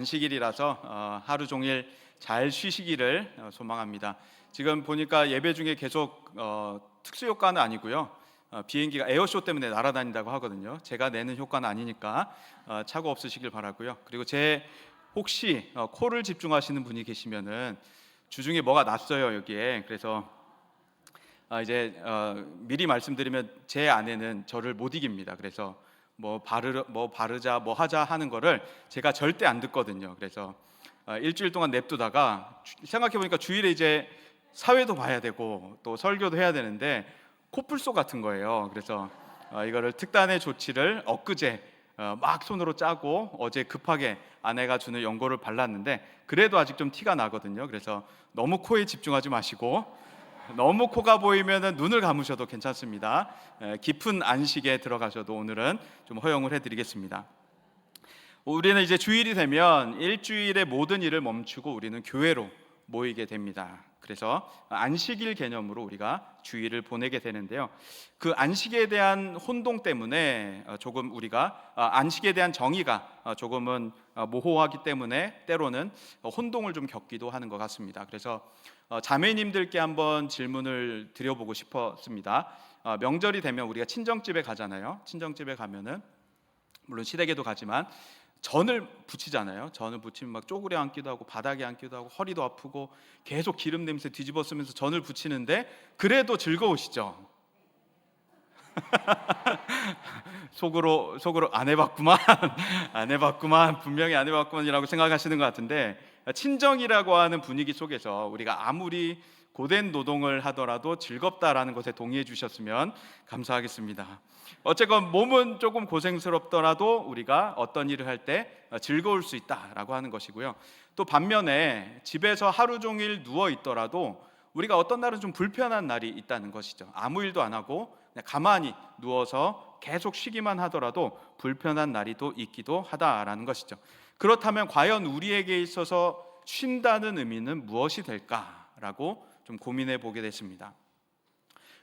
안식일이라서 하루 종일 잘 쉬시기를 소망합니다. 지금 보니까 예배 중에 계속 특수 효과는 아니고요. 비행기가 에어쇼 때문에 날아다닌다고 하거든요. 제가 내는 효과는 아니니까 착오 없으시길 바라고요. 그리고 혹시 코를 집중하시는 분이 계시면은 주중에 뭐가 났어요 여기에. 그래서 이제 미리 말씀드리면 제 아내는 저를 못 이깁니다. 그래서 뭐 바르자 뭐 하자 하는 거를 제가 절대 안 듣거든요. 그래서 일주일 동안 냅두다가 생각해 보니까 주일에 이제 사회도 봐야 되고 또 설교도 해야 되는데 코뿔소 같은 거예요. 그래서 이거를 특단의 조치를 엊그제 막 손으로 짜고 어제 급하게 아내가 주는 연고를 발랐는데 그래도 아직 좀 티가 나거든요. 그래서 너무 코에 집중하지 마시고 너무 코가 보이면 눈을 감으셔도 괜찮습니다. 깊은 안식에 들어가셔도 오늘은 좀 허용을 해드리겠습니다. 우리는 이제 주일이 되면 일주일의 모든 일을 멈추고 우리는 교회로 모이게 됩니다. 그래서 안식일 개념으로 우리가 주일을 보내게 되는데요. 그 안식에 대한 혼동 때문에 조금 우리가 안식에 대한 정의가 조금은 모호하기 때문에 때로는 혼동을 좀 겪기도 하는 것 같습니다. 그래서 자매님들께 한번 질문을 드려보고 싶었습니다. 명절이 되면 우리가 친정집에 가잖아요. 친정집에 가면은 물론 시댁에도 가지만 전을 부치잖아요. 전을 부치면 막 쪼그려 앉기도 하고 바닥에 앉기도 하고 허리도 아프고 계속 기름 냄새 뒤집어 쓰면서 전을 부치는데 그래도 즐거우시죠? 속으로 안 해봤구만 안 해봤구만 분명히 안 해봤구만이라고 생각하시는 것 같은데, 친정이라고 하는 분위기 속에서 우리가 아무리 고된 노동을 하더라도 즐겁다라는 것에 동의해 주셨으면 감사하겠습니다. 어쨌건 몸은 조금 고생스럽더라도 우리가 어떤 일을 할 때 즐거울 수 있다라고 하는 것이고요. 또 반면에 집에서 하루 종일 누워 있더라도 우리가 어떤 날은 좀 불편한 날이 있다는 것이죠. 아무 일도 안 하고 그냥 가만히 누워서 계속 쉬기만 하더라도 불편한 날이 또 있기도 하다라는 것이죠. 그렇다면 과연 우리에게 있어서 쉰다는 의미는 무엇이 될까라고 좀 고민해 보게 됐습니다.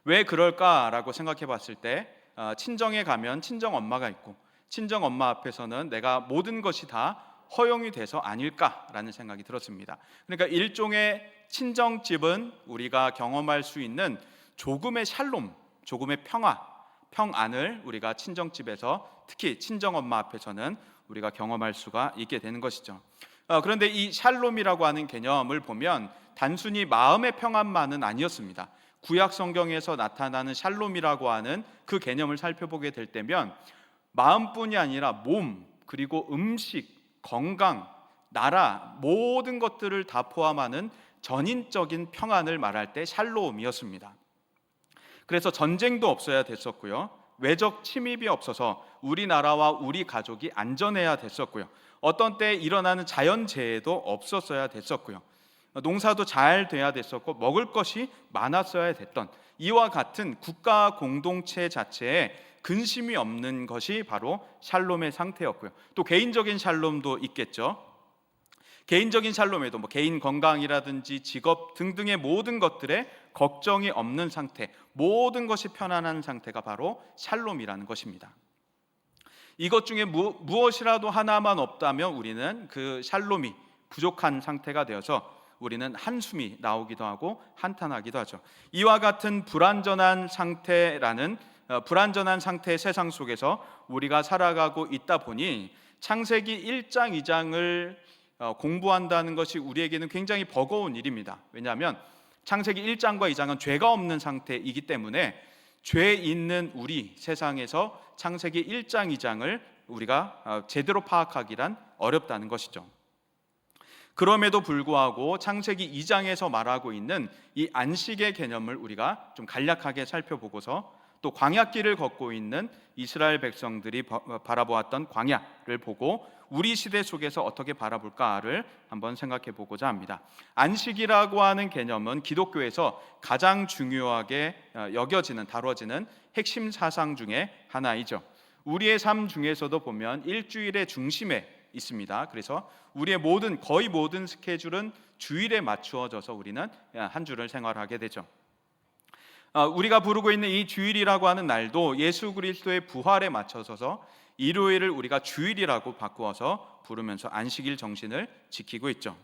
왜 그럴까라고 생각해 봤을 때 친정에 가면 친정 엄마가 있고 친정 엄마 앞에서는 내가 모든 것이 다 허용이 돼서 아닐까라는 생각이 들었습니다. 그러니까 일종의 친정집은 우리가 경험할 수 있는 조금의 샬롬, 조금의 평안을 우리가 친정집에서 특히 친정엄마 앞에서는 우리가 경험할 수가 있게 되는 것이죠. 그런데 이 샬롬이라고 하는 개념을 보면 단순히 마음의 평안만은 아니었습니다. 구약 성경에서 나타나는 샬롬이라고 하는 그 개념을 살펴보게 될 때면 마음뿐이 아니라 몸, 그리고 음식, 건강, 나라 모든 것들을 다 포함하는 전인적인 평안을 말할 때 샬롬이었습니다. 그래서 전쟁도 없어야 됐었고요. 외적 침입이 없어서 우리나라와 우리 가족이 안전해야 됐었고요. 어떤 때 일어나는 자연재해도 없었어야 됐었고요. 농사도 잘 돼야 됐었고 먹을 것이 많았어야 됐던 이와 같은 국가 공동체 자체에 근심이 없는 것이 바로 샬롬의 상태였고요. 또 개인적인 샬롬도 있겠죠. 개인적인 샬롬에도 개인 건강이라든지 직업 등등의 모든 것들에 걱정이 없는 상태, 모든 것이 편안한 상태가 바로 샬롬이라는 것입니다. 이것 중에 무엇이라도 하나만 없다면 우리는 그 샬롬이 부족한 상태가 되어서 우리는 한숨이 나오기도 하고 한탄하기도 하죠. 이와 같은 불안전한 상태의 세상 속에서 우리가 살아가고 있다 보니 창세기 1장 2장을 공부한다는 것이 우리에게는 굉장히 버거운 일입니다. 왜냐하면 창세기 1장과 2장은 죄가 없는 상태이기 때문에 죄 있는 우리 세상에서 창세기 1장 2장을 우리가 제대로 파악하기란 어렵다는 것이죠. 그럼에도 불구하고 창세기 2장에서 말하고 있는 이 안식의 개념을 우리가 좀 간략하게 살펴보고서 또 광야길을 걷고 있는 이스라엘 백성들이 바라보았던 광야를 보고 우리 시대 속에서 어떻게 바라볼까를 한번 생각해 보고자 합니다. 안식이라고 하는 개념은 기독교에서 가장 중요하게 다뤄지는 핵심 사상 중에 하나이죠. 우리의 삶 중에서도 보면 일주일의 중심에 있습니다. 그래서 우리의 거의 모든 스케줄은 주일에 맞추어져서 우리는 한 주를 생활하게 되죠. 우리가 부르고 있는 이 주일이라고 하는 날도 예수 그리스도의 부활에 맞춰서서 일요일을 우리가 주일이라고 바꾸어서 부르면서 안식일 정신을 지키고 있죠.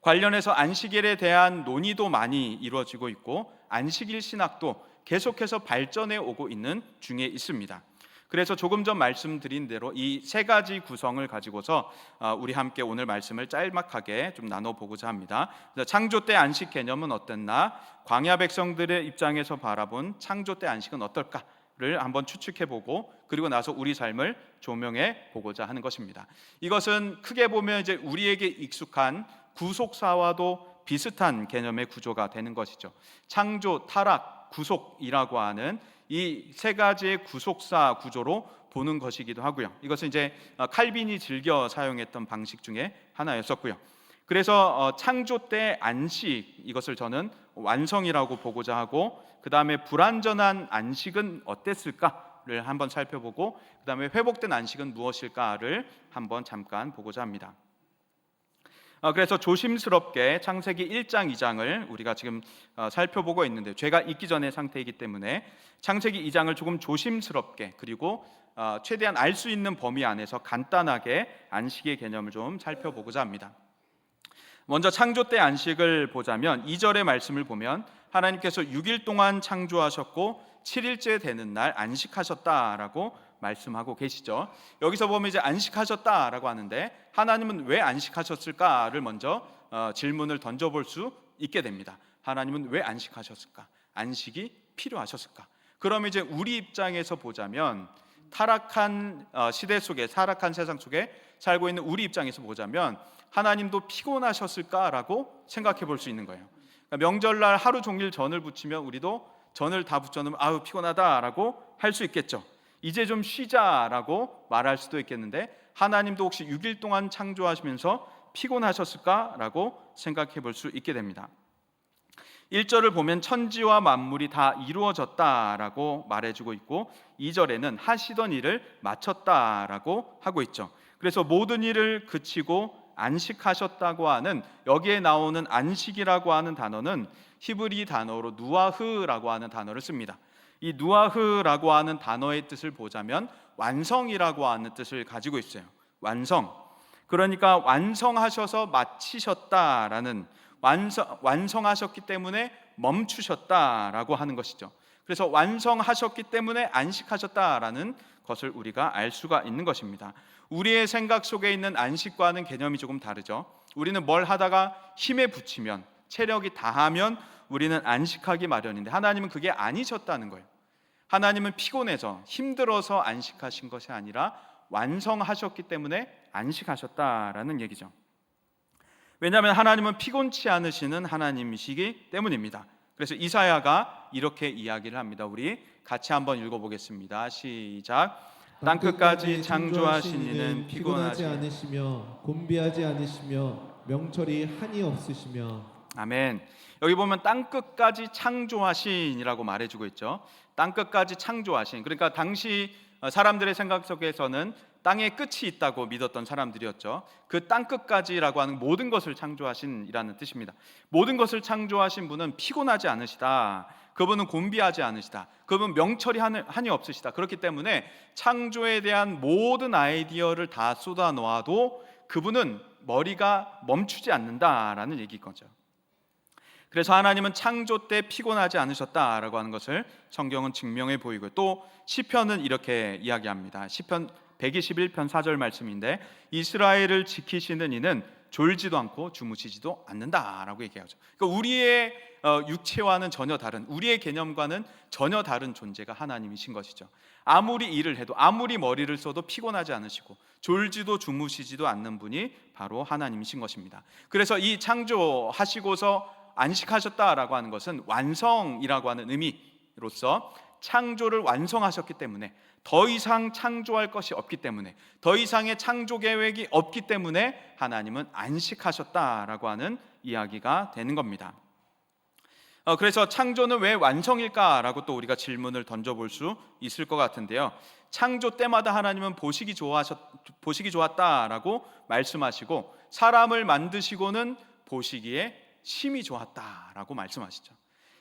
관련해서 안식일에 대한 논의도 많이 이루어지고 있고 안식일 신학도 계속해서 발전해 오고 있는 중에 있습니다. 그래서 조금 전 말씀드린 대로 이 세 가지 구성을 가지고서 우리 함께 오늘 말씀을 짤막하게 좀 나눠보고자 합니다. 창조 때 안식 개념은 어땠나? 광야 백성들의 입장에서 바라본 창조 때 안식은 어떨까를 한번 추측해보고 그리고 나서 우리 삶을 조명해 보고자 하는 것입니다. 이것은 크게 보면 이제 우리에게 익숙한 구속사와도 비슷한 개념의 구조가 되는 것이죠. 창조, 타락, 구속이라고 하는 이 세 가지의 구속사 구조로 보는 것이기도 하고요. 이것은 이제 칼빈이 즐겨 사용했던 방식 중에 하나였었고요. 그래서 창조 때 안식, 이것을 저는 완성이라고 보고자 하고, 그 다음에 불완전한 안식은 어땠을까를 한번 살펴보고, 그 다음에 회복된 안식은 무엇일까를 한번 잠깐 보고자 합니다. 그래서 조심스럽게 창세기 1장, 2장을 우리가 지금 살펴보고 있는데, 죄가 있기 전의 상태이기 때문에 창세기 2장을 조금 조심스럽게 그리고 최대한 알 수 있는 범위 안에서 간단하게 안식의 개념을 좀 살펴보고자 합니다. 먼저 창조 때 안식을 보자면 2절의 말씀을 보면 하나님께서 6일 동안 창조하셨고 7일째 되는 날 안식하셨다라고 말씀하고 계시죠. 여기서 보면 이제 안식하셨다라고 하는데 하나님은 왜 안식하셨을까를 먼저 질문을 던져볼 수 있게 됩니다. 하나님은 왜 안식하셨을까? 안식이 필요하셨을까? 그럼 이제 우리 입장에서 보자면 타락한 시대 속에, 타락한 세상 속에 살고 있는 우리 입장에서 보자면 하나님도 피곤하셨을까라고 생각해 볼 수 있는 거예요. 그러니까 명절날 하루 종일 전을 부치면 우리도 전을 다 붙여놓으면 아유 피곤하다라고 할 수 있겠죠. 이제 좀 쉬자라고 말할 수도 있겠는데 하나님도 혹시 6일 동안 창조하시면서 피곤하셨을까라고 생각해 볼 수 있게 됩니다. 1절을 보면 천지와 만물이 다 이루어졌다라고 말해주고 있고 2절에는 하시던 일을 마쳤다라고 하고 있죠. 그래서 모든 일을 그치고 안식하셨다고 하는, 여기에 나오는 안식이라고 하는 단어는 히브리 단어로 누아흐라고 하는 단어를 씁니다. 이 누아흐라고 하는 단어의 뜻을 보자면 완성이라고 하는 뜻을 가지고 있어요. 완성. 그러니까 완성하셔서 마치셨다라는, 완성하셨기 때문에 멈추셨다라고 하는 것이죠. 그래서 완성하셨기 때문에 안식하셨다라는 것을 우리가 알 수가 있는 것입니다. 우리의 생각 속에 있는 안식과는 개념이 조금 다르죠. 우리는 뭘 하다가 힘에 부치면, 체력이 다하면 우리는 안식하기 마련인데 하나님은 그게 아니셨다는 거예요. 하나님은 피곤해서 힘들어서 안식하신 것이 아니라 완성하셨기 때문에 안식하셨다라는 얘기죠. 왜냐하면 하나님은 피곤치 않으시는 하나님이시기 때문입니다. 그래서 이사야가 이렇게 이야기를 합니다. 우리 같이 한번 읽어보겠습니다. 시작. 땅끝까지 창조하신 이는 피곤하지 않으시며 곤비하지 않으시며 명철이 한이 없으시며. 아멘. 여기 보면 땅끝까지 창조하신이라고 말해주고 있죠. 땅끝까지 창조하신, 그러니까 당시 사람들의 생각 속에서는 땅에 끝이 있다고 믿었던 사람들이었죠. 그 땅끝까지라고 하는 모든 것을 창조하신이라는 뜻입니다. 모든 것을 창조하신 분은 피곤하지 않으시다. 그분은 곤비하지 않으시다. 그분은 명철이 한이 없으시다. 그렇기 때문에 창조에 대한 모든 아이디어를 다 쏟아 놓아도 그분은 머리가 멈추지 않는다라는 얘기인 거죠. 그래서 하나님은 창조 때 피곤하지 않으셨다라고 하는 것을 성경은 증명해 보이고, 또 시편은 이렇게 이야기합니다. 시편 121편 4절 말씀인데 이스라엘을 지키시는 이는 졸지도 않고 주무시지도 않는다라고 얘기하죠. 그러니까 우리의 육체와는 전혀 다른, 우리의 개념과는 전혀 다른 존재가 하나님이신 것이죠. 아무리 일을 해도, 아무리 머리를 써도 피곤하지 않으시고 졸지도 주무시지도 않는 분이 바로 하나님이신 것입니다. 그래서 이 창조하시고서 안식하셨다라고 하는 것은 완성이라고 하는 의미로서 창조를 완성하셨기 때문에, 더 이상 창조할 것이 없기 때문에, 더 이상의 창조 계획이 없기 때문에 하나님은 안식하셨다라고 하는 이야기가 되는 겁니다. 그래서 창조는 왜 완성일까라고 또 우리가 질문을 던져볼 수 있을 것 같은데요. 창조 때마다 하나님은 보시기 좋았다라고 말씀하시고, 사람을 만드시고는 보시기에 심히 좋았다라고 말씀하시죠.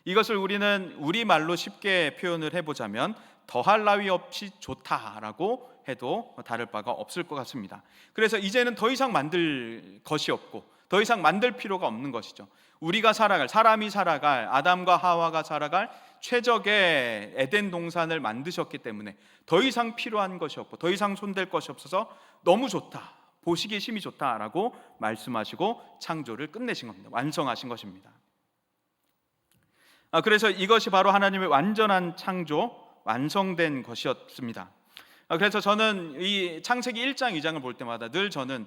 이것을 우리는 우리말로 쉽게 표현을 해보자면 더할 나위 없이 좋다라고 해도 다를 바가 없을 것 같습니다. 그래서 이제는 더 이상 만들 것이 없고 더 이상 만들 필요가 없는 것이죠. 우리가 살아갈, 사람이 살아갈, 아담과 하와가 살아갈 최적의 에덴 동산을 만드셨기 때문에 더 이상 필요한 것이 없고 더 이상 손댈 것이 없어서 너무 좋다, 보시기에 심히 좋다라고 말씀하시고 창조를 끝내신 겁니다. 완성하신 것입니다. 그래서 이것이 바로 하나님의 완전한 창조, 완성된 것이었습니다. 그래서 저는 이 창세기 1장 2장을 볼 때마다 늘 저는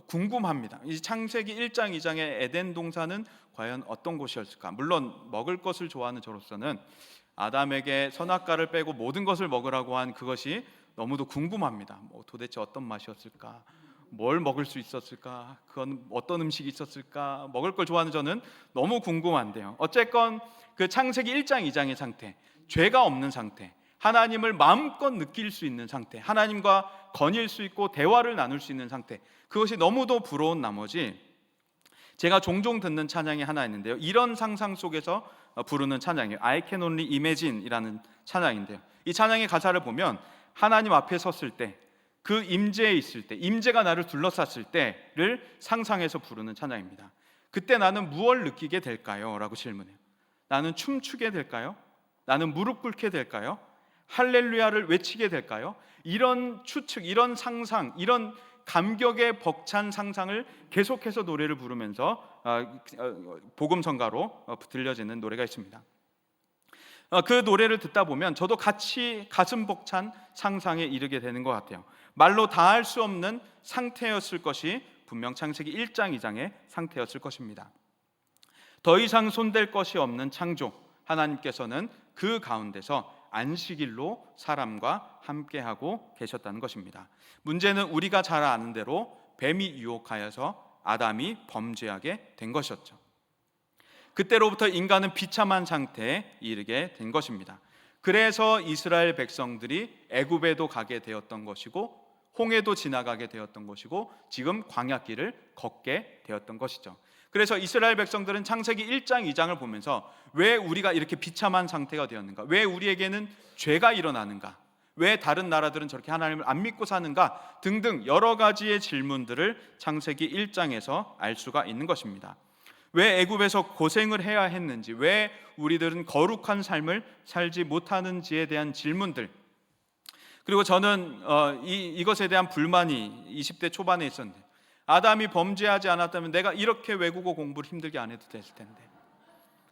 궁금합니다. 이 창세기 1장 2장의 에덴 동산은 과연 어떤 곳이었을까? 물론 먹을 것을 좋아하는 저로서는 아담에게 선악과를 빼고 모든 것을 먹으라고 한 그것이 너무도 궁금합니다. 도대체 어떤 맛이었을까? 뭘 먹을 수 있었을까? 그건 어떤 음식이 있었을까? 먹을 걸 좋아하는 저는 너무 궁금한데요. 어쨌건 그 창세기 1장 2장의 상태, 죄가 없는 상태, 하나님을 마음껏 느낄 수 있는 상태, 하나님과 거닐 수 있고 대화를 나눌 수 있는 상태, 그것이 너무도 부러운 나머지 제가 종종 듣는 찬양이 하나 있는데요. 이런 상상 속에서 부르는 찬양이에요. I can only imagine이라는 찬양인데요. 이 찬양의 가사를 보면 하나님 앞에 섰을 때, 그 임재에 있을 때, 임재가 나를 둘러쌌을 때를 상상해서 부르는 찬양입니다. 그때 나는 무엇을 느끼게 될까요? 라고 질문해요. 나는 춤추게 될까요? 나는 무릎 꿇게 될까요? 할렐루야를 외치게 될까요? 이런 추측, 이런 상상, 이런 감격에 벅찬 상상을 계속해서 노래를 부르면서 복음성가로 들려지는 노래가 있습니다. 그 노래를 듣다 보면 저도 같이 가슴 벅찬 상상에 이르게 되는 것 같아요. 말로 다할 수 없는 상태였을 것이 분명 창세기 1장 2장의 상태였을 것입니다. 더 이상 손댈 것이 없는 창조, 하나님께서는 그 가운데서 안식일로 사람과 함께하고 계셨다는 것입니다. 문제는 우리가 잘 아는 대로 뱀이 유혹하여서 아담이 범죄하게 된 것이었죠. 그때로부터 인간은 비참한 상태에 이르게 된 것입니다. 그래서 이스라엘 백성들이 애굽에도 가게 되었던 것이고 홍해도 지나가게 되었던 것이고 지금 광야길을 걷게 되었던 것이죠. 그래서 이스라엘 백성들은 창세기 1장 2장을 보면서 왜 우리가 이렇게 비참한 상태가 되었는가? 왜 우리에게는 죄가 일어나는가? 왜 다른 나라들은 저렇게 하나님을 안 믿고 사는가? 등등 여러 가지의 질문들을 창세기 1장에서 알 수가 있는 것입니다. 왜 애굽에서 고생을 해야 했는지, 왜 우리들은 거룩한 삶을 살지 못하는지에 대한 질문들, 그리고 저는 이것에 대한 불만이 20대 초반에 있었는데, 아담이 범죄하지 않았다면 내가 이렇게 외국어 공부를 힘들게 안 해도 됐을 텐데,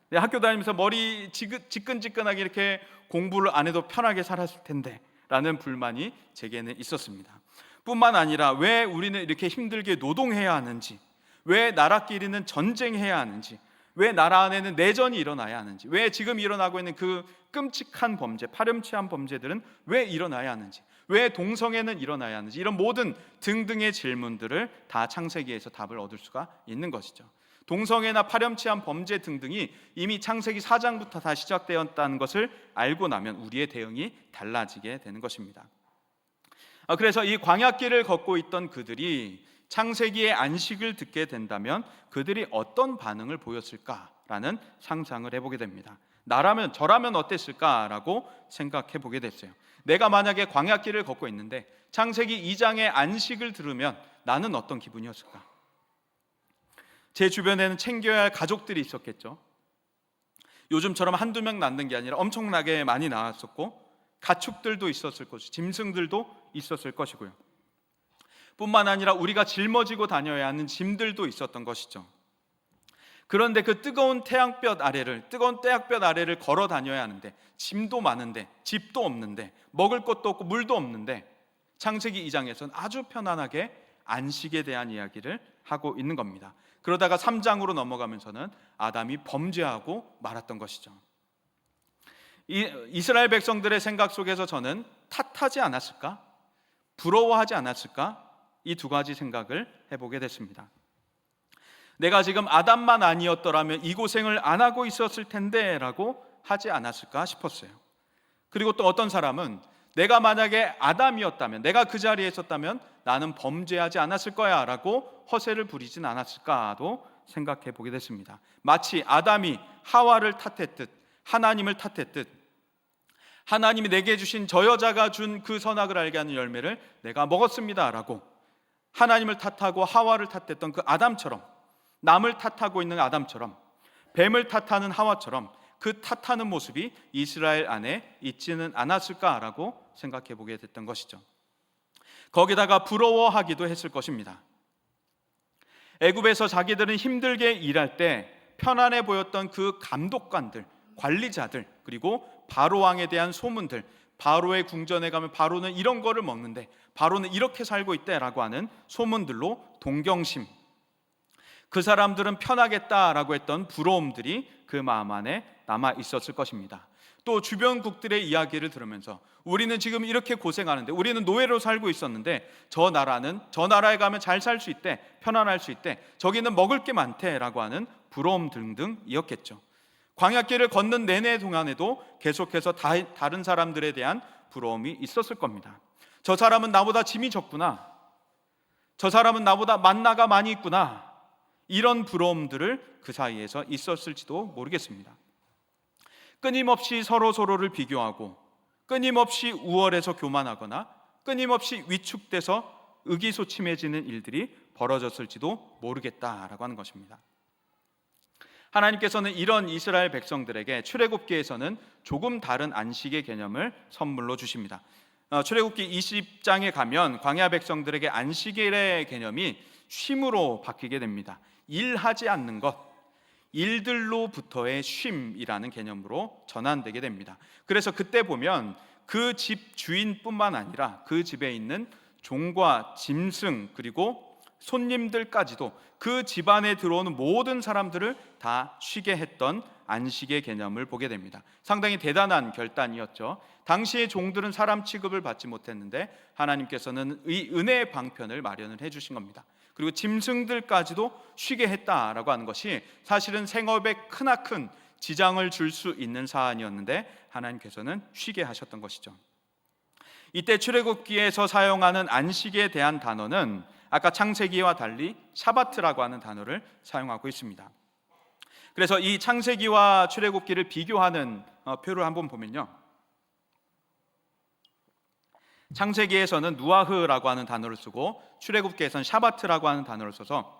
내 학교 다니면서 머리 지끈지끈하게 이렇게 공부를 안 해도 편하게 살았을 텐데 라는 불만이 제게는 있었습니다. 뿐만 아니라 왜 우리는 이렇게 힘들게 노동해야 하는지, 왜 나라끼리는 전쟁해야 하는지, 왜 나라 안에는 내전이 일어나야 하는지, 왜 지금 일어나고 있는 그 끔찍한 범죄, 파렴치한 범죄들은 왜 일어나야 하는지, 왜 동성애는 일어나야 하는지, 이런 모든 등등의 질문들을 다 창세기에서 답을 얻을 수가 있는 것이죠. 동성애나 파렴치한 범죄 등등이 이미 창세기 4장부터 다 시작되었다는 것을 알고 나면 우리의 대응이 달라지게 되는 것입니다. 그래서 이 광야길을 걷고 있던 그들이 창세기의 안식을 듣게 된다면 그들이 어떤 반응을 보였을까라는 상상을 해보게 됩니다. 저라면 어땠을까라고 생각해 보게 됐어요. 내가 만약에 광야길을 걷고 있는데 창세기 2장의 안식을 들으면 나는 어떤 기분이었을까? 제 주변에는 챙겨야 할 가족들이 있었겠죠. 요즘처럼 한두 명 낳는 게 아니라 엄청나게 많이 나왔었고, 가축들도 있었을 것이고 짐승들도 있었을 것이고요. 뿐만 아니라 우리가 짊어지고 다녀야 하는 짐들도 있었던 것이죠. 그런데 그 뜨거운 태양볕 아래를 걸어 다녀야 하는데, 짐도 많은데, 집도 없는데, 먹을 것도 없고 물도 없는데, 창세기 2장에서는 아주 편안하게 안식에 대한 이야기를 하고 있는 겁니다. 그러다가 3장으로 넘어가면서는 아담이 범죄하고 말았던 것이죠. 이스라엘 백성들의 생각 속에서 저는 탓하지 않았을까? 부러워하지 않았을까? 이 두 가지 생각을 해보게 됐습니다. 내가 지금 아담만 아니었더라면 이 고생을 안 하고 있었을 텐데 라고 하지 않았을까 싶었어요. 그리고 또 어떤 사람은 내가 만약에 아담이었다면, 내가 그 자리에 있었다면 나는 범죄하지 않았을 거야 라고 허세를 부리진 않았을까도 생각해 보게 됐습니다. 마치 아담이 하와를 탓했듯, 하나님을 탓했듯, 하나님이 내게 주신 저 여자가 준 그 선악을 알게 하는 열매를 내가 먹었습니다라고 하나님을 탓하고 하와를 탓했던 그 아담처럼, 남을 탓하고 있는 아담처럼, 뱀을 탓하는 하와처럼 그 탓하는 모습이 이스라엘 안에 있지는 않았을까라고 생각해 보게 됐던 것이죠. 거기다가 부러워하기도 했을 것입니다. 애굽에서 자기들은 힘들게 일할 때 편안해 보였던 그 감독관들, 관리자들, 그리고 바로 왕에 대한 소문들, 바로의 궁전에 가면 바로는 이런 거를 먹는데, 바로는 이렇게 살고 있대라고 하는 소문들로 동경심, 그 사람들은 편하겠다라고 했던 부러움들이 그 마음 안에 남아 있었을 것입니다. 또 주변국들의 이야기를 들으면서 우리는 지금 이렇게 고생하는데, 우리는 노예로 살고 있었는데 저 나라에 가면 잘 살 수 있대, 편안할 수 있대, 저기는 먹을 게 많대라고 하는 부러움 등등이었겠죠. 광야길을 걷는 내내 동안에도 계속해서 다른 사람들에 대한 부러움이 있었을 겁니다. 저 사람은 나보다 짐이 적구나, 저 사람은 나보다 만나가 많이 있구나, 이런 부러움들을 그 사이에서 있었을지도 모르겠습니다. 끊임없이 서로를 비교하고, 끊임없이 우월해서 교만하거나, 끊임없이 위축돼서 의기소침해지는 일들이 벌어졌을지도 모르겠다라고 하는 것입니다. 하나님께서는 이런 이스라엘 백성들에게 출애굽기에서는 조금 다른 안식의 개념을 선물로 주십니다. 출애굽기 20장에 가면 광야 백성들에게 안식일의 개념이 쉼으로 바뀌게 됩니다. 일하지 않는 것, 일들로부터의 쉼이라는 개념으로 전환되게 됩니다. 그래서 그때 보면 그 집 주인뿐만 아니라 그 집에 있는 종과 짐승, 그리고 손님들까지도 그 집안에 들어오는 모든 사람들을 다 쉬게 했던 안식의 개념을 보게 됩니다. 상당히 대단한 결단이었죠. 당시의 종들은 사람 취급을 받지 못했는데 하나님께서는 이 은혜의 방편을 마련을 해주신 겁니다. 그리고 짐승들까지도 쉬게 했다라고 하는 것이 사실은 생업에 크나큰 지장을 줄 수 있는 사안이었는데 하나님께서는 쉬게 하셨던 것이죠. 이때 출애굽기에서 사용하는 안식에 대한 단어는 아까 창세기와 달리 샤바트라고 하는 단어를 사용하고 있습니다. 그래서 이 창세기와 출애굽기를 비교하는 표를 한번 보면요, 창세기에서는 누아흐라고 하는 단어를 쓰고 출애굽기에서는 샤바트라고 하는 단어를 써서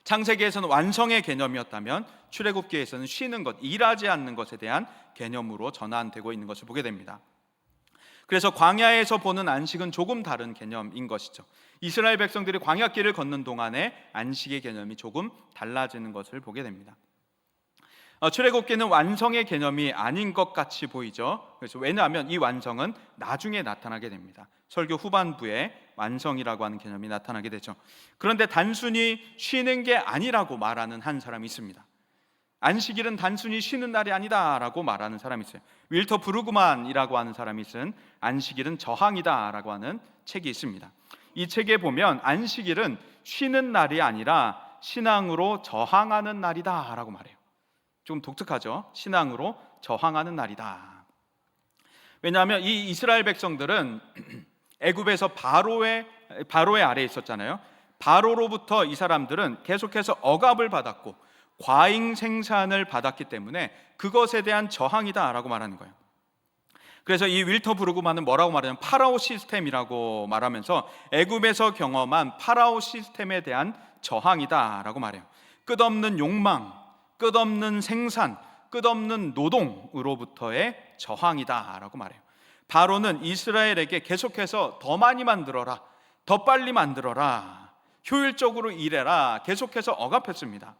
창세기에서는 완성의 개념이었다면 출애굽기에서는 쉬는 것, 일하지 않는 것에 대한 개념으로 전환되고 있는 것을 보게 됩니다. 그래서 광야에서 보는 안식은 조금 다른 개념인 것이죠. 이스라엘 백성들이 광야길을 걷는 동안에 안식의 개념이 조금 달라지는 것을 보게 됩니다. 출애굽기는 완성의 개념이 아닌 것 같이 보이죠. 그래서 왜냐하면 이 완성은 나중에 나타나게 됩니다. 설교 후반부에 완성이라고 하는 개념이 나타나게 되죠. 그런데 단순히 쉬는 게 아니라고 말하는 한 사람이 있습니다. 안식일은 단순히 쉬는 날이 아니다라고 말하는 사람이 있어요. 윌터 브루그만이라고 하는 사람이 쓴 안식일은 저항이다라고 하는 책이 있습니다. 이 책에 보면 안식일은 쉬는 날이 아니라 신앙으로 저항하는 날이다라고 말해요. 좀 독특하죠? 신앙으로 저항하는 날이다. 왜냐하면 이 이스라엘 백성들은 애굽에서 바로의 아래에 있었잖아요. 바로로부터 이 사람들은 계속해서 억압을 받았고 과잉 생산을 받았기 때문에 그것에 대한 저항이다라고 말하는 거예요. 그래서 이 윌터 브루그만은 뭐라고 말하냐면 파라오 시스템이라고 말하면서 애굽에서 경험한 파라오 시스템에 대한 저항이다라고 말해요. 끝없는 욕망, 끝없는 생산, 끝없는 노동으로부터의 저항이다라고 말해요. 바로는 이스라엘에게 계속해서 더 많이 만들어라, 더 빨리 만들어라, 효율적으로 일해라 계속해서 억압했습니다.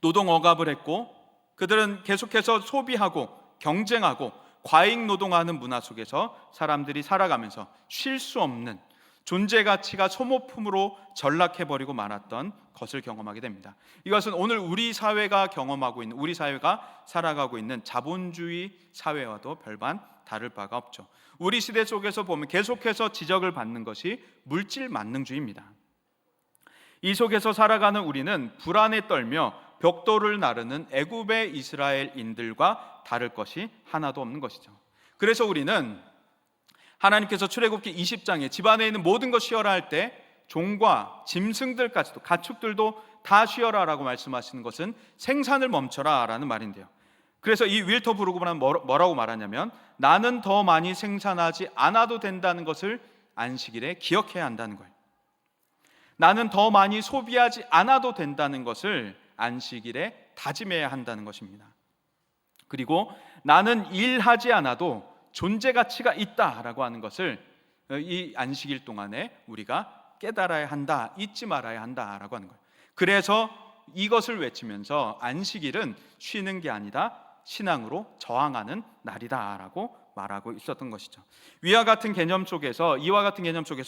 노동 억압을 했고 그들은 계속해서 소비하고 경쟁하고 과잉 노동하는 문화 속에서 사람들이 살아가면서 쉴 수 없는 존재 가치가 소모품으로 전락해버리고 말았던 것을 경험하게 됩니다. 이것은 오늘 우리 사회가 경험하고 있는, 우리 사회가 살아가고 있는 자본주의 사회와도 별반 다를 바가 없죠. 우리 시대 속에서 보면 계속해서 지적을 받는 것이 물질 만능주의입니다. 이 속에서 살아가는 우리는 불안에 떨며 벽돌을 나르는 애굽의 이스라엘인들과 다를 것이 하나도 없는 것이죠. 그래서 우리는 하나님께서 출애굽기 20장에 집안에 있는 모든 것 쉬어라 할 때 종과 짐승들까지도 가축들도 다 쉬어라라고 말씀하시는 것은 생산을 멈춰라라는 말인데요. 그래서 이 윌터 브루그만은 뭐라고 말하냐면 나는 더 많이 생산하지 않아도 된다는 것을 안식일에 기억해야 한다는 거예요. 나는 더 많이 소비하지 않아도 된다는 것을 안식일에 다짐해야 한다는 것입니다. 그리고 나는 일하지 않아도 존재 가치가 있다라고 하는 것을 이 안식일 동안에 우리가 깨달아야 한다, 잊지 말아야 한다라고 하는 거예요. 그래서 이것을 외치면서 안식일은 쉬는 게 아니다, 신앙으로 저항하는 날이다라고 말하고 있었던 것이죠. 이와 같은 개념 속에서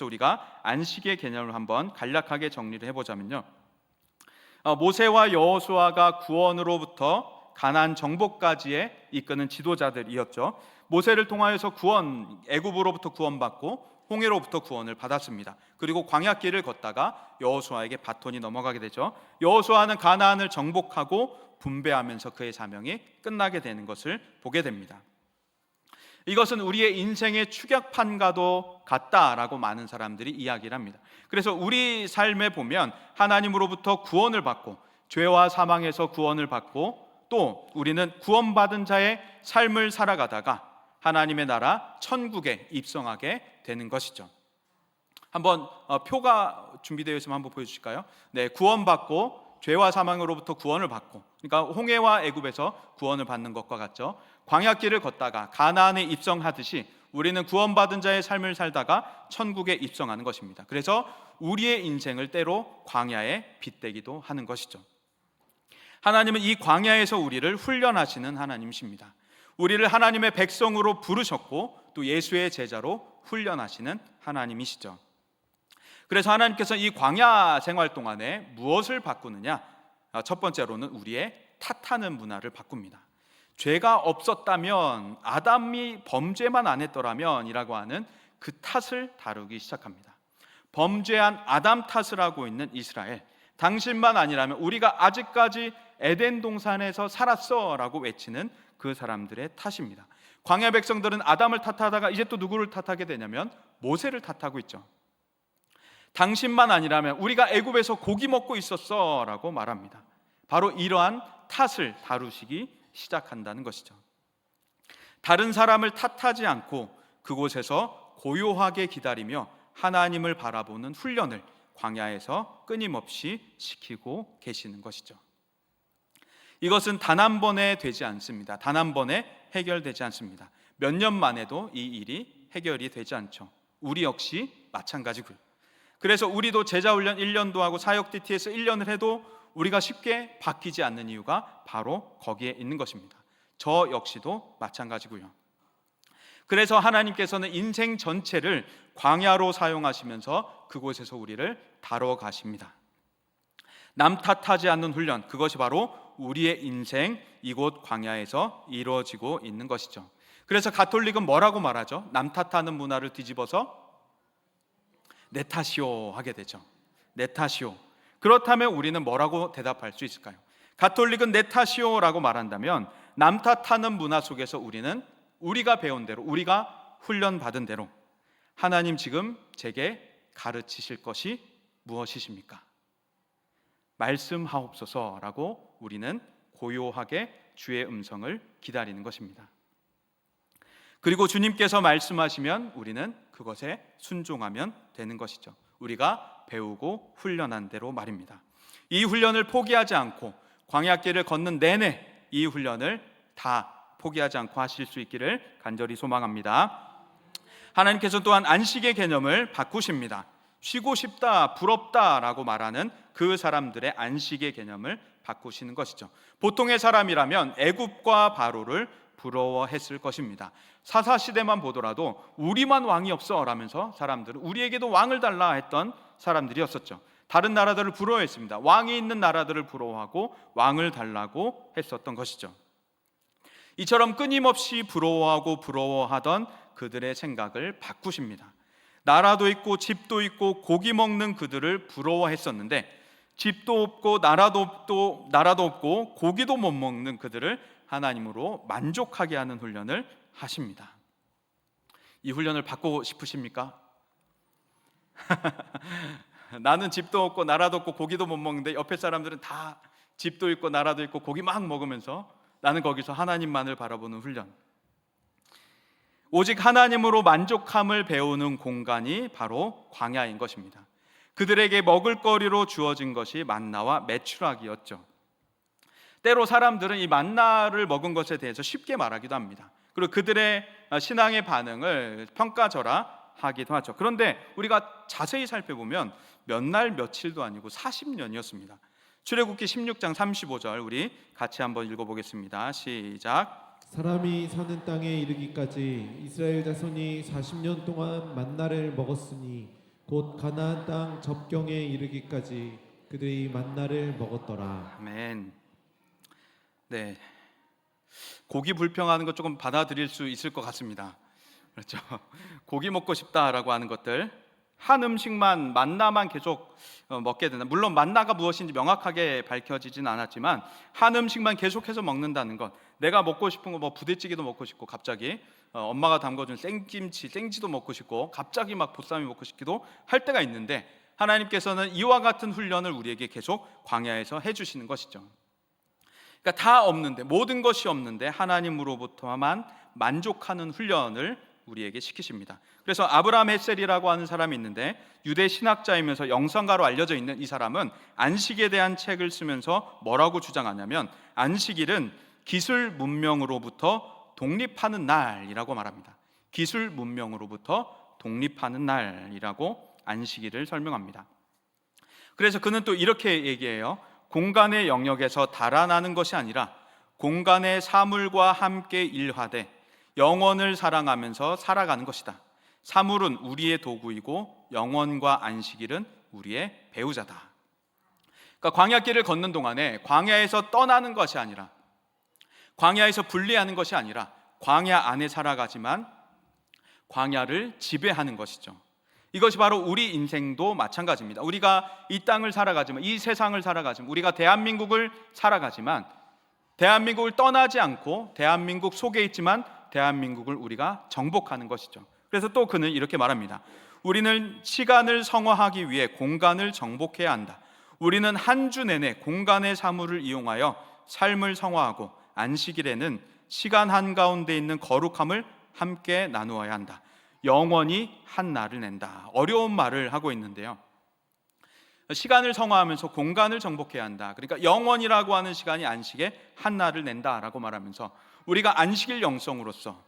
우리가 안식의 개념을 한번 간략하게 정리를 해보자면요, 모세와 여호수아가 구원으로부터 가나안 정복까지에 이끄는 지도자들이었죠. 모세를 통하여서 애굽으로부터 구원받고 홍해로부터 구원을 받았습니다. 그리고 광야길을 걷다가 여호수아에게 바톤이 넘어가게 되죠. 여호수아는 가나안을 정복하고 분배하면서 그의 사명이 끝나게 되는 것을 보게 됩니다. 이것은 우리의 인생의 축약판과도 같다라고 많은 사람들이 이야기를 합니다. 그래서 우리 삶에 보면 하나님으로부터 구원을 받고 죄와 사망에서 구원을 받고 또 우리는 구원받은 자의 삶을 살아가다가 하나님의 나라 천국에 입성하게 되는 것이죠. 한번 표가 준비되어 있으면 한번 보여주실까요? 네, 구원받고 죄와 사망으로부터 구원을 받고, 그러니까 홍해와 애굽에서 구원을 받는 것과 같죠. 광야길을 걷다가 가나안에 입성하듯이 우리는 구원받은 자의 삶을 살다가 천국에 입성하는 것입니다. 그래서 우리의 인생을 때로 광야에 빗대기도 하는 것이죠. 하나님은 이 광야에서 우리를 훈련하시는 하나님이십니다. 우리를 하나님의 백성으로 부르셨고 또 예수의 제자로 훈련하시는 하나님이시죠. 그래서 하나님께서 이 광야 생활 동안에 무엇을 바꾸느냐? 첫 번째로는 우리의 탓하는 문화를 바꿉니다. 죄가 없었다면, 아담이 범죄만 안 했더라면 이라고 하는 그 탓을 다루기 시작합니다. 범죄한 아담 탓을 하고 있는 이스라엘, 당신만 아니라면 우리가 아직까지 에덴 동산에서 살았어 라고 외치는 그 사람들의 탓입니다. 광야 백성들은 아담을 탓하다가 이제 또 누구를 탓하게 되냐면 모세를 탓하고 있죠. 당신만 아니라면 우리가 애굽에서 고기 먹고 있었어 라고 말합니다. 바로 이러한 탓을 다루시기 시작한다는 것이죠. 다른 사람을 탓하지 않고 그곳에서 고요하게 기다리며 하나님을 바라보는 훈련을 광야에서 끊임없이 시키고 계시는 것이죠. 이것은 단 한 번에 되지 않습니다. 단 한 번에 해결되지 않습니다. 몇 년 만에도 이 일이 해결이 되지 않죠. 우리 역시 마찬가지고요. 그래서 우리도 제자훈련 1년도 하고 사역 DT에서 1년을 해도 우리가 쉽게 바뀌지 않는 이유가 바로 거기에 있는 것입니다. 저 역시도 마찬가지고요. 그래서 하나님께서는 인생 전체를 광야로 사용하시면서 그곳에서 우리를 다뤄 가십니다. 남 탓하지 않는 훈련, 그것이 바로 우리의 인생 이곳 광야에서 이루어지고 있는 것이죠. 그래서 가톨릭은 뭐라고 말하죠? 남 탓하는 문화를 뒤집어서 내 탓이요 하게 되죠. 내 탓이요. 그렇다면 우리는 뭐라고 대답할 수 있을까요? 가톨릭은 내 탓이요 라고 말한다면 남 탓하는 문화 속에서 우리는 우리가 배운 대로, 우리가 훈련받은 대로 하나님 지금 제게 가르치실 것이 무엇이십니까? 말씀하옵소서라고 우리는 고요하게 주의 음성을 기다리는 것입니다. 그리고 주님께서 말씀하시면 우리는 그것에 순종하면 되는 것이죠. 우리가 배우고 훈련한 대로 말입니다. 이 훈련을 포기하지 않고 광야길을 걷는 내내 이 훈련을 다 포기하지 않고 하실 수 있기를 간절히 소망합니다. 하나님께서 또한 안식의 개념을 바꾸십니다. 쉬고 싶다, 부럽다라고 말하는 그 사람들의 안식의 개념을 바꾸시는 것이죠. 보통의 사람이라면 애굽과 바로를 부러워했을 것입니다. 사사시대만 보더라도 우리만 왕이 없어 라면서 사람들은 우리에게도 왕을 달라 했던 사람들이었었죠. 다른 나라들을 부러워했습니다. 왕이 있는 나라들을 부러워하고 왕을 달라고 했었던 것이죠. 이처럼 끊임없이 부러워하던 그들의 생각을 바꾸십니다. 나라도 있고 집도 있고 고기 먹는 그들을 부러워했었는데 집도 없고 나라도 없고 고기도 못 먹는 그들을 하나님으로 만족하게 하는 훈련을 하십니다. 이 훈련을 받고 싶으십니까? 나는 집도 없고 나라도 없고 고기도 못 먹는데 옆에 사람들은 다 집도 있고 나라도 있고 고기 막 먹으면서 나는 거기서 하나님만을 바라보는 훈련. 오직 하나님으로 만족함을 배우는 공간이 바로 광야인 것입니다. 그들에게 먹을거리로 주어진 것이 만나와 메추라기였죠. 때로 사람들은 이 만나를 먹은 것에 대해서 쉽게 말하기도 합니다. 그리고 그들의 신앙의 반응을 평가절하하기도 하죠. 그런데 우리가 자세히 살펴보면 몇 날 며칠도 아니고 40년이었습니다. 출애굽기 16장 35절 우리 같이 한번 읽어보겠습니다. 시작. 사람이 사는 땅에 이르기까지 이스라엘 자손이 40년 동안 만나를 먹었으니 곧 가나안 땅 접경에 이르기까지 그들이 만나를 먹었더라. 아멘. 네, 고기 불평하는 것 조금 받아들일 수 있을 것 같습니다. 그렇죠? 고기 먹고 싶다라고 하는 것들, 한 음식만 만나만 계속 먹게 된다. 물론 만나가 무엇인지 명확하게 밝혀지진 않았지만 한 음식만 계속해서 먹는다는 것, 내가 먹고 싶은 거 뭐 부대찌개도 먹고 싶고 갑자기 엄마가 담궈준 생김치, 생지도 먹고 싶고 갑자기 막 보쌈이 먹고 싶기도 할 때가 있는데 하나님께서는 이와 같은 훈련을 우리에게 계속 광야에서 해주시는 것이죠. 그러니까 다 없는데, 모든 것이 없는데 하나님으로부터만 만족하는 훈련을 우리에게 시키십니다. 그래서 아브라함 햇셀이라고 하는 사람이 있는데 유대 신학자이면서 영성가로 알려져 있는 이 사람은 안식에 대한 책을 쓰면서 뭐라고 주장하냐면 안식일은 기술 문명으로부터 독립하는 날이라고 말합니다. 기술 문명으로부터 독립하는 날이라고 안식일을 설명합니다. 그래서 그는 또 이렇게 얘기해요. 공간의 영역에서 달아나는 것이 아니라 공간의 사물과 함께 일하되 영원을 사랑하면서 살아가는 것이다. 사물은 우리의 도구이고 영원과 안식일은 우리의 배우자다. 그러니까 광야길을 걷는 동안에 광야에서 떠나는 것이 아니라, 광야에서 분리하는 것이 아니라 광야 안에 살아가지만 광야를 지배하는 것이죠. 이것이 바로 우리 인생도 마찬가지입니다. 우리가 이 땅을 살아가지만, 이 세상을 살아가지만, 우리가 대한민국을 살아가지만 대한민국을 떠나지 않고 대한민국 속에 있지만 대한민국을 우리가 정복하는 것이죠. 그래서 또 그는 이렇게 말합니다. 우리는 시간을 성화하기 위해 공간을 정복해야 한다. 우리는 한 주 내내 공간의 사물을 이용하여 삶을 성화하고 안식일에는 시간 한가운데 있는 거룩함을 함께 나누어야 한다. 영원히 한 날을 낸다. 어려운 말을 하고 있는데요, 시간을 성화하면서 공간을 정복해야 한다. 그러니까 영원이라고 하는 시간이 안식에 한 날을 낸다라고 말하면서 우리가 안식일 영성으로서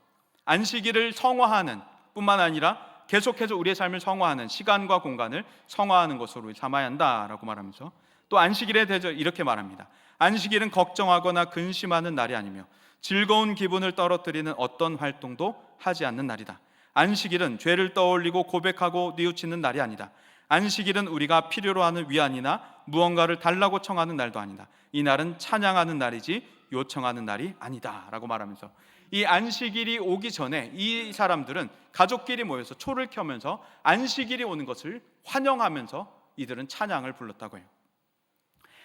안식일을 성화하는 뿐만 아니라 계속해서 우리의 삶을 성화하는, 시간과 공간을 성화하는 것으로 삼아야 한다라고 말하면서 또 안식일에 대해서 이렇게 말합니다. 안식일은 걱정하거나 근심하는 날이 아니며 즐거운 기분을 떨어뜨리는 어떤 활동도 하지 않는 날이다. 안식일은 죄를 떠올리고 고백하고 뉘우치는 날이 아니다. 안식일은 우리가 필요로 하는 위안이나 무언가를 달라고 청하는 날도 아니다. 이 날은 찬양하는 날이지 요청하는 날이 아니다 라고 말하면서 이 안식일이 오기 전에 이 사람들은 가족끼리 모여서 초를 켜면서 안식일이 오는 것을 환영하면서 이들은 찬양을 불렀다고 해요.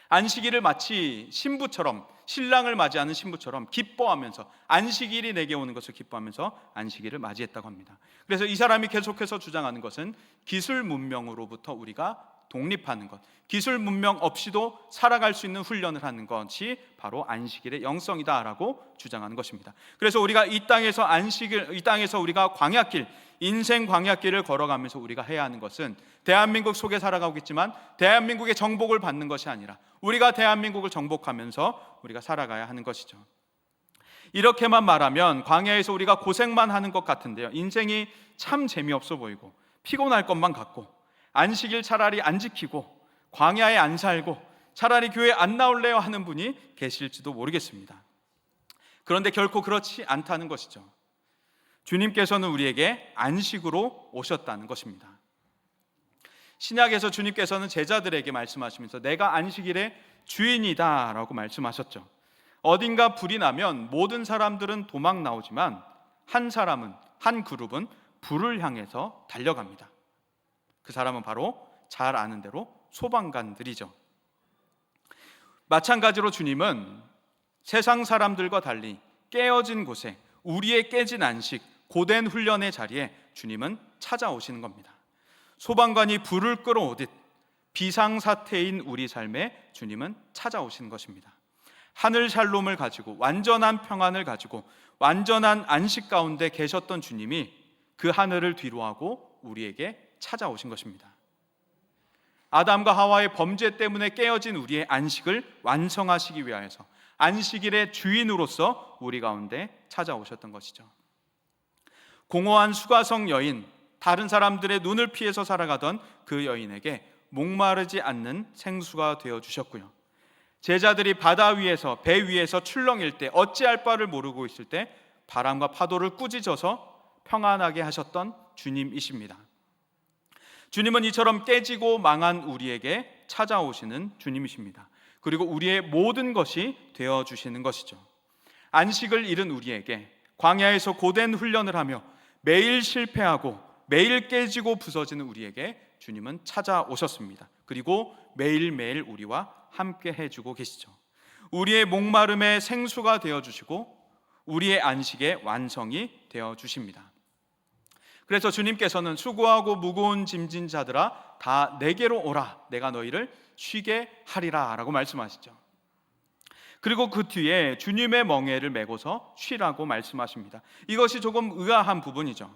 안식일을 마치 신부처럼, 신랑을 맞이하는 신부처럼 기뻐하면서 안식일이 내게 오는 것을 기뻐하면서 안식일을 맞이했다고 합니다. 그래서 이 사람이 계속해서 주장하는 것은 기술 문명으로부터 우리가 독립하는 것, 기술 문명 없이도 살아갈 수 있는 훈련을 하는 것이 바로 안식일의 영성이다라고 주장하는 것입니다. 그래서 우리가 이 땅에서 우리가 광야길, 인생 광야길을 걸어가면서 우리가 해야 하는 것은 대한민국 속에 살아가고 있지만 대한민국의 정복을 받는 것이 아니라 우리가 대한민국을 정복하면서 우리가 살아가야 하는 것이죠. 이렇게만 말하면 광야에서 우리가 고생만 하는 것 같은데요, 인생이 참 재미없어 보이고 피곤할 것만 같고 안식일 차라리 안 지키고 광야에 안 살고 차라리 교회 안 나올래요 하는 분이 계실지도 모르겠습니다. 그런데 결코 그렇지 않다는 것이죠. 주님께서는 우리에게 안식으로 오셨다는 것입니다. 신약에서 주님께서는 제자들에게 말씀하시면서 내가 안식일의 주인이다 라고 말씀하셨죠. 어딘가 불이 나면 모든 사람들은 도망 나오지만 한 사람은, 한 그룹은 불을 향해서 달려갑니다. 그 사람은 바로 잘 아는 대로 소방관들이죠. 마찬가지로 주님은 세상 사람들과 달리 깨어진 곳에, 우리의 깨진 안식, 고된 훈련의 자리에 주님은 찾아오시는 겁니다. 소방관이 불을 끌어오듯 비상사태인 우리 삶에 주님은 찾아오시는 것입니다. 하늘 샬롬을 가지고 완전한 평안을 가지고 완전한 안식 가운데 계셨던 주님이 그 하늘을 뒤로하고 우리에게 찾아오신 것입니다. 아담과 하와의 범죄 때문에 깨어진 우리의 안식을 완성하시기 위하여서 안식일의 주인으로서 우리 가운데 찾아오셨던 것이죠. 공허한 수가성 여인, 다른 사람들의 눈을 피해서 살아가던 그 여인에게 목마르지 않는 생수가 되어주셨고요, 제자들이 바다 위에서, 배 위에서 출렁일 때 어찌할 바를 모르고 있을 때 바람과 파도를 꾸짖어서 평안하게 하셨던 주님이십니다. 주님은 이처럼 깨지고 망한 우리에게 찾아오시는 주님이십니다. 그리고 우리의 모든 것이 되어주시는 것이죠. 안식을 잃은 우리에게 광야에서 고된 훈련을 하며 매일 실패하고 매일 깨지고 부서지는 우리에게 주님은 찾아오셨습니다. 그리고 매일매일 우리와 함께 해주고 계시죠. 우리의 목마름의 생수가 되어주시고 우리의 안식의 완성이 되어주십니다. 그래서 주님께서는 수고하고 무거운 짐진 자들아 다 내게로 오라, 내가 너희를 쉬게 하리라 라고 말씀하시죠. 그리고 그 뒤에 주님의 멍에를 메고서 쉬라고 말씀하십니다. 이것이 조금 의아한 부분이죠.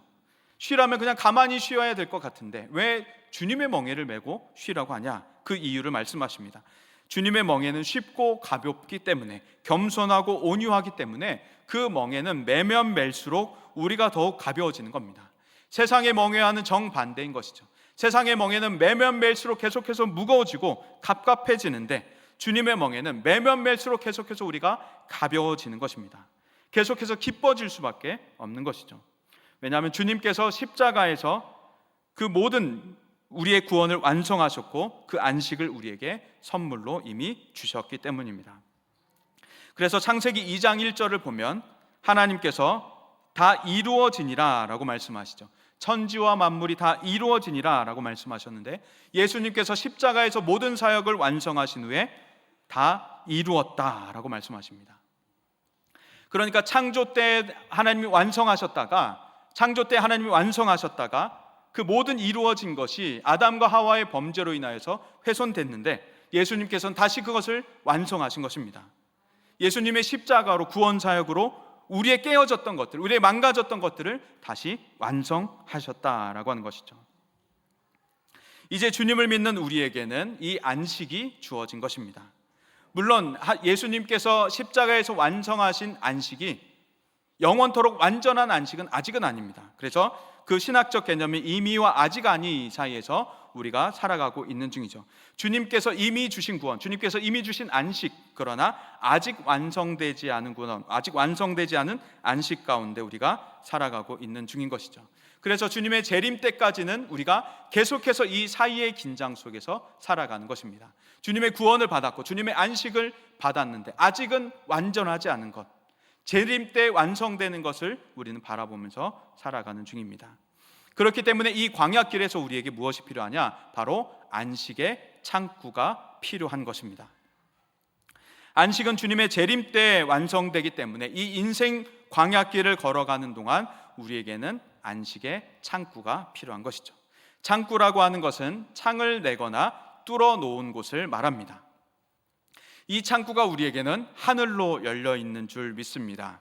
쉬라면 그냥 가만히 쉬어야 될 것 같은데 왜 주님의 멍에를 메고 쉬라고 하냐? 그 이유를 말씀하십니다. 주님의 멍에는 쉽고 가볍기 때문에, 겸손하고 온유하기 때문에 그 멍에는 매면 멜수록 우리가 더욱 가벼워지는 겁니다. 세상의 멍에와는 정반대인 것이죠. 세상의 멍에는 매면 멜수록 계속해서 무거워지고 갑갑해지는데 주님의 멍에는 매면 멜수록 계속해서 우리가 가벼워지는 것입니다. 계속해서 기뻐질 수밖에 없는 것이죠. 왜냐하면 주님께서 십자가에서 그 모든 우리의 구원을 완성하셨고 그 안식을 우리에게 선물로 이미 주셨기 때문입니다. 그래서 창세기 2장 1절을 보면 하나님께서 다 이루어지니라 라고 말씀하시죠. 천지와 만물이 다 이루어지니라 라고 말씀하셨는데 예수님께서 십자가에서 모든 사역을 완성하신 후에 다 이루었다 라고 말씀하십니다. 그러니까 창조 때 하나님이 완성하셨다가 그 모든 이루어진 것이 아담과 하와의 범죄로 인하여서 훼손됐는데 예수님께서는 다시 그것을 완성하신 것입니다. 예수님의 십자가로 구원 사역으로 우리의 깨어졌던 것들, 우리의 망가졌던 것들을 다시 완성하셨다라고 하는 것이죠. 이제 주님을 믿는 우리에게는 이 안식이 주어진 것입니다. 물론 예수님께서 십자가에서 완성하신 안식이 영원토록 완전한 안식은 아직은 아닙니다. 그래서 그 신학적 개념이 이미와 아직 아니 사이에서 우리가 살아가고 있는 중이죠. 주님께서 이미 주신 구원, 주님께서 이미 주신 안식, 그러나 아직 완성되지 않은 구원, 아직 완성되지 않은 안식 가운데 우리가 살아가고 있는 중인 것이죠. 그래서 주님의 재림 때까지는 우리가 계속해서 이 사이의 긴장 속에서 살아가는 것입니다. 주님의 구원을 받았고 주님의 안식을 받았는데 아직은 완전하지 않은 것, 재림 때 완성되는 것을 우리는 바라보면서 살아가는 중입니다. 그렇기 때문에 이 광야길에서 우리에게 무엇이 필요하냐? 바로 안식의 창구가 필요한 것입니다. 안식은 주님의 재림 때 완성되기 때문에 이 인생 광야길을 걸어가는 동안 우리에게는 안식의 창구가 필요한 것이죠. 창구라고 하는 것은 창을 내거나 뚫어 놓은 곳을 말합니다. 이 창구가 우리에게는 하늘로 열려 있는 줄 믿습니다.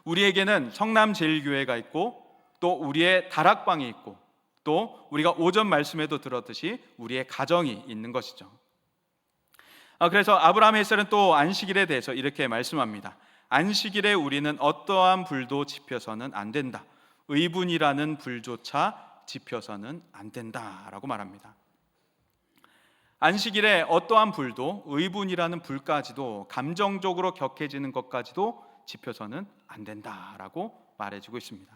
우리에게는 성남제일교회가 있고 또 우리의 다락방이 있고 또 우리가 오전 말씀에도 들었듯이 우리의 가정이 있는 것이죠. 그래서 아브라함 헬셀은 또 안식일에 대해서 이렇게 말씀합니다. 안식일에 우리는 어떠한 불도 지펴서는 안 된다. 의분이라는 불조차 지펴서는 안 된다라고 말합니다. 안식일에 어떠한 불도, 의분이라는 불까지도, 감정적으로 격해지는 것까지도 지펴서는 안 된다라고 말해주고 있습니다.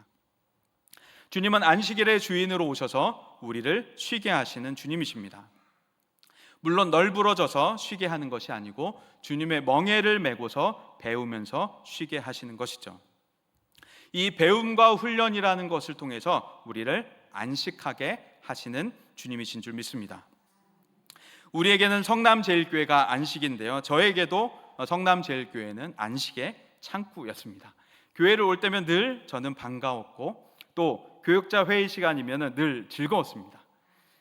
주님은 안식일의 주인으로 오셔서 우리를 쉬게 하시는 주님이십니다. 물론 널브러져서 쉬게 하는 것이 아니고 주님의 멍에를 메고서 배우면서 쉬게 하시는 것이죠. 이 배움과 훈련이라는 것을 통해서 우리를 안식하게 하시는 주님이신 줄 믿습니다. 우리에게는 성남제일교회가 안식인데요, 저에게도 성남제일교회는 안식의 창구였습니다. 교회를 올 때면 늘 저는 반가웠고 또 교육자 회의 시간이면 늘 즐거웠습니다.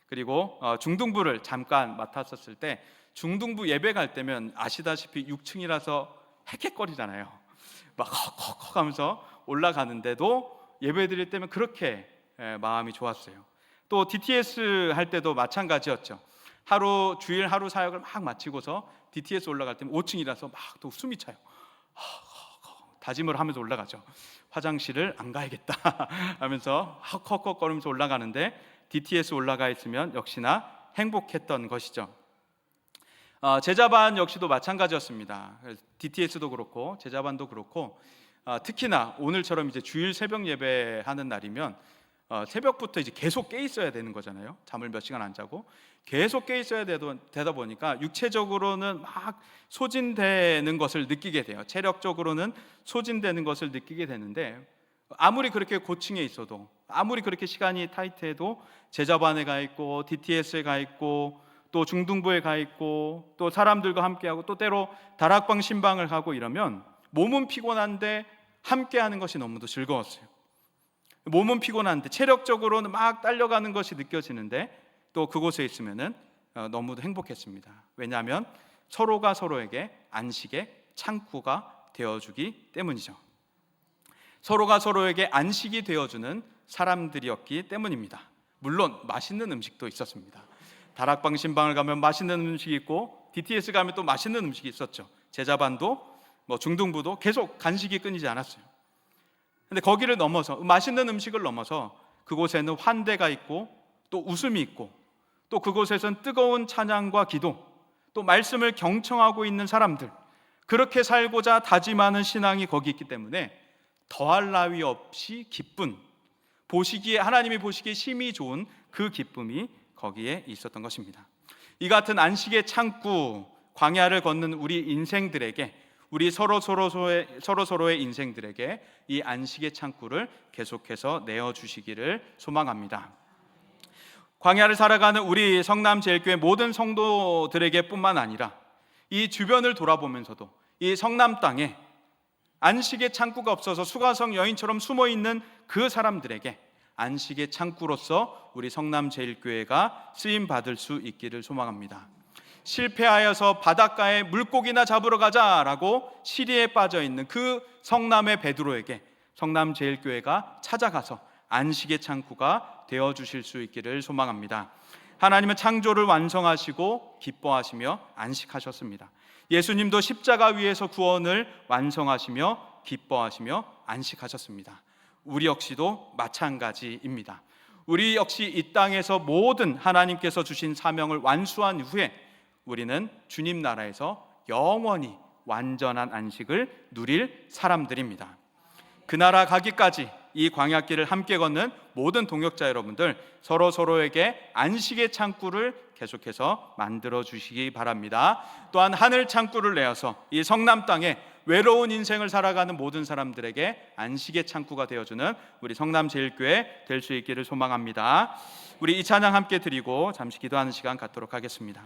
그리고 중등부를 잠깐 맡았었을 때 중등부 예배 갈 때면 아시다시피 6층이라서 헥헥거리잖아요. 막 헉헉헉 하면서 올라가는데도 예배 드릴 때면 그렇게 마음이 좋았어요. 또 DTS 할 때도 마찬가지였죠. 주일 하루 사역을 막 마치고서 DTS 올라갈 때면 5층이라서 막 또 숨이 차요. 다짐을 하면서 올라가죠. 화장실을 안 가야겠다 하면서 헉헉헉거리면서 올라가는데 DTS 올라가 있으면 역시나 행복했던 것이죠. 제자반 역시도 마찬가지였습니다. DTS도 그렇고 제자반도 그렇고 특히나 오늘처럼 이제 주일 새벽 예배하는 날이면 새벽부터 이제 계속 깨 있어야 되는 거잖아요. 잠을 몇 시간 안 자고 계속 깨 있어야 되다 보니까 육체적으로는 막 소진되는 것을 느끼게 돼요. 체력적으로는 소진되는 것을 느끼게 되는데 아무리 그렇게 고층에 있어도 아무리 그렇게 시간이 타이트해도 제자반에 가 있고 DTS에 가 있고 또 중등부에 가 있고 또 사람들과 함께하고 또 때로 다락방 신방을 가고 이러면 몸은 피곤한데 함께하는 것이 너무도 즐거웠어요. 몸은 피곤한데 체력적으로는 막 딸려가는 것이 느껴지는데 또 그곳에 있으면은 너무도 행복했습니다. 왜냐하면 서로가 서로에게 안식의 창구가 되어주기 때문이죠. 서로가 서로에게 안식이 되어주는 사람들이었기 때문입니다. 물론 맛있는 음식도 있었습니다. 다락방 신방을 가면 맛있는 음식이 있고 DTS 가면 또 맛있는 음식이 있었죠. 제자반도 중등부도 계속 간식이 끊이지 않았어요. 근데 거기를 넘어서 맛있는 음식을 넘어서 그곳에는 환대가 있고 또 웃음이 있고 또 그곳에선 뜨거운 찬양과 기도 또 말씀을 경청하고 있는 사람들, 그렇게 살고자 다짐하는 신앙이 거기 있기 때문에 더할 나위 없이 기쁜, 하나님이 보시기에 심히 좋은 그 기쁨이 거기에 있었던 것입니다. 이 같은 안식의 창구, 광야를 걷는 우리 인생들에게, 우리 서로서로의 인생들에게 이 안식의 창구를 계속해서 내어주시기를 소망합니다. 광야를 살아가는 우리 성남제일교회 모든 성도들에게 뿐만 아니라 이 주변을 돌아보면서도 이 성남 땅에 안식의 창구가 없어서 수가성 여인처럼 숨어있는 그 사람들에게 안식의 창구로서 우리 성남제일교회가 쓰임받을 수 있기를 소망합니다. 실패하여서 바닷가에 물고기나 잡으러 가자라고 시리에 빠져있는 그 성남의 베드로에게 성남제일교회가 찾아가서 안식의 창구가 되어주실 수 있기를 소망합니다. 하나님은 창조를 완성하시고 기뻐하시며 안식하셨습니다. 예수님도 십자가 위에서 구원을 완성하시며 기뻐하시며 안식하셨습니다. 우리 역시도 마찬가지입니다. 우리 역시 이 땅에서 모든 하나님께서 주신 사명을 완수한 후에 우리는 주님 나라에서 영원히 완전한 안식을 누릴 사람들입니다. 그 나라 가기까지 이 광야길을 함께 걷는 모든 동역자 여러분들, 서로에게 안식의 창구를 계속해서 만들어 주시기 바랍니다. 또한 하늘 창구를 내어서 이 성남 땅에 외로운 인생을 살아가는 모든 사람들에게 안식의 창구가 되어주는 우리 성남제일교회 될 수 있기를 소망합니다. 우리 이 찬양 함께 드리고 잠시 기도하는 시간 갖도록 하겠습니다.